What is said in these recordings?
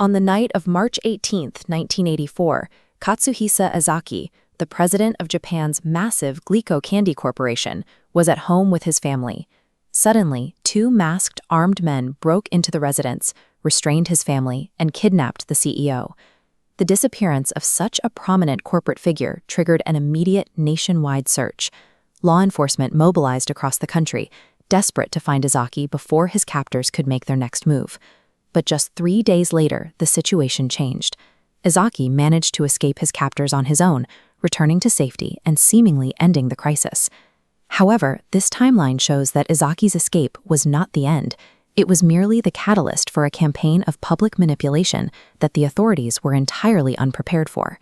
On the night of March 18, 1984, Katsuhisa Ezaki, the president of Japan's massive Glico Candy Corporation, was at home with his family. Suddenly, two masked, armed men broke into the residence, restrained his family, and kidnapped the CEO. The disappearance of such a prominent corporate figure triggered an immediate nationwide search. Law enforcement mobilized across the country, desperate to find Ezaki before his captors could make their next move. But just 3 days later, the situation changed. Ezaki managed to escape his captors on his own, returning to safety and seemingly ending the crisis. However, this timeline shows that Ezaki's escape was not the end. It was merely the catalyst for a campaign of public manipulation that the authorities were entirely unprepared for.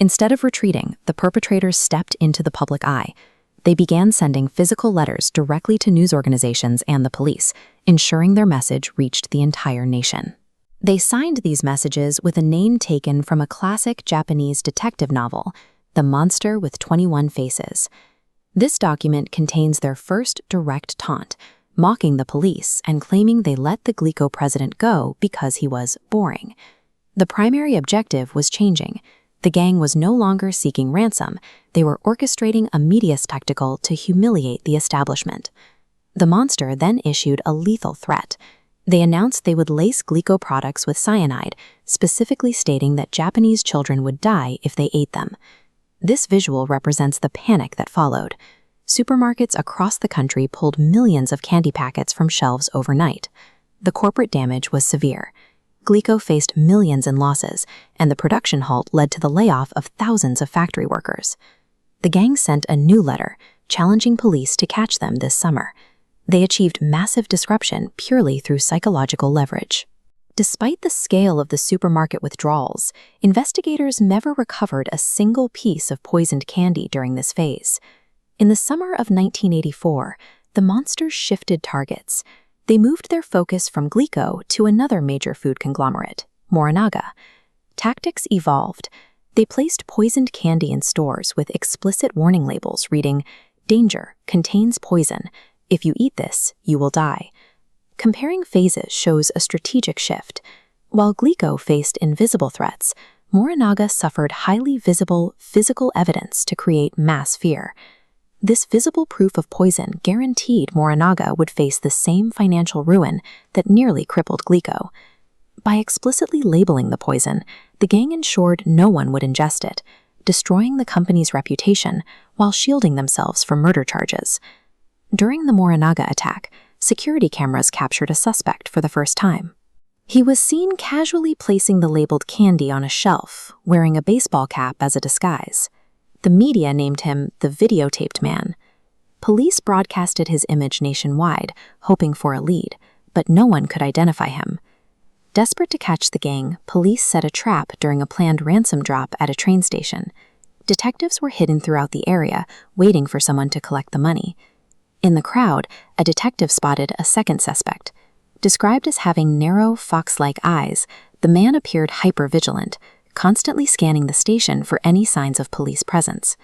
Instead of retreating, the perpetrators stepped into the public eye. They began sending physical letters directly to news organizations and the police, ensuring their message reached the entire nation. They signed these messages with a name taken from a classic Japanese detective novel, The Monster with 21 Faces. This document contains their first direct taunt, mocking the police and claiming they let the Glico president go because he was boring. The primary objective was changing. The gang was no longer seeking ransom. They were orchestrating a media spectacle to humiliate the establishment. The monster then issued a lethal threat. They announced they would lace Glico products with cyanide, specifically stating that Japanese children would die if they ate them. This visual represents the panic that followed. Supermarkets across the country pulled millions of candy packets from shelves overnight. The corporate damage was severe. Glico faced millions in losses, and the production halt led to the layoff of thousands of factory workers. The gang sent a new letter, challenging police to catch them this summer. They achieved massive disruption purely through psychological leverage. Despite the scale of the supermarket withdrawals, investigators never recovered a single piece of poisoned candy during this phase. In the summer of 1984, the monsters shifted targets. They moved their focus from Glico to another major food conglomerate, Morinaga. Tactics evolved. They placed poisoned candy in stores with explicit warning labels reading, "Danger, contains poison. If you eat this, you will die." Comparing phases shows a strategic shift. While Glico faced invisible threats, Morinaga suffered highly visible physical evidence to create mass fear. This visible proof of poison guaranteed Morinaga would face the same financial ruin that nearly crippled Glico. By explicitly labeling the poison, the gang ensured no one would ingest it, destroying the company's reputation while shielding themselves from murder charges. During the Morinaga attack, security cameras captured a suspect for the first time. He was seen casually placing the labeled candy on a shelf, wearing a baseball cap as a disguise. The media named him the videotaped man. Police broadcasted his image nationwide, hoping for a lead, but no one could identify him. Desperate to catch the gang, police set a trap during a planned ransom drop at a train station. Detectives were hidden throughout the area, waiting for someone to collect the money. In the crowd, a detective spotted a second suspect. Described as having narrow, fox-like eyes, the man appeared hyper-vigilant, constantly scanning the station for any signs of police presence.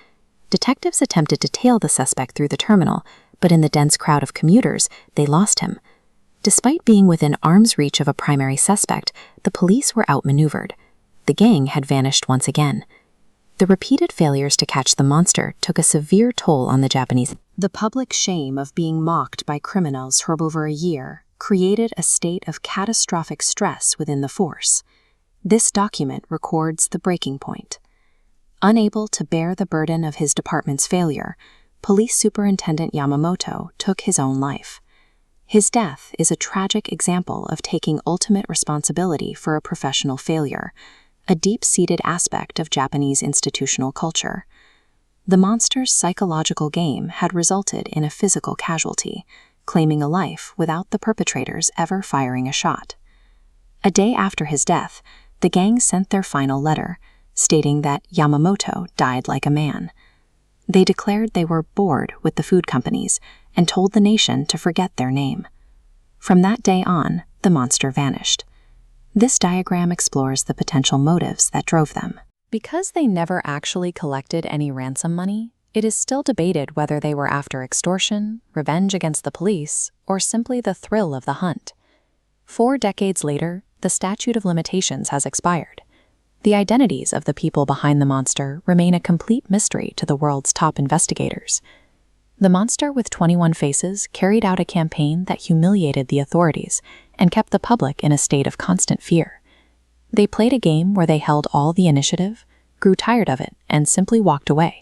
Detectives attempted to tail the suspect through the terminal, but in the dense crowd of commuters, they lost him. Despite being within arm's reach of a primary suspect, the police were outmaneuvered. The gang had vanished once again. The repeated failures to catch the monster took a severe toll on the Japanese. The public shame of being mocked by criminals for over a year created a state of catastrophic stress within the force. This document records the breaking point. Unable to bear the burden of his department's failure, Police Superintendent Yamamoto took his own life. His death is a tragic example of taking ultimate responsibility for a professional failure, a deep-seated aspect of Japanese institutional culture. The monster's psychological game had resulted in a physical casualty, claiming a life without the perpetrators ever firing a shot. A day after his death, the gang sent their final letter, stating that Yamamoto died like a man. They declared they were bored with the food companies and told the nation to forget their name. From that day on, the monster vanished. This diagram explores the potential motives that drove them. Because they never actually collected any ransom money, it is still debated whether they were after extortion, revenge against the police, or simply the thrill of the hunt. 4 decades later, the statute of limitations has expired. The identities of the people behind the monster remain a complete mystery to the world's top investigators. The monster with 21 faces carried out a campaign that humiliated the authorities and kept the public in a state of constant fear. They played a game where they held all the initiative, grew tired of it, and simply walked away.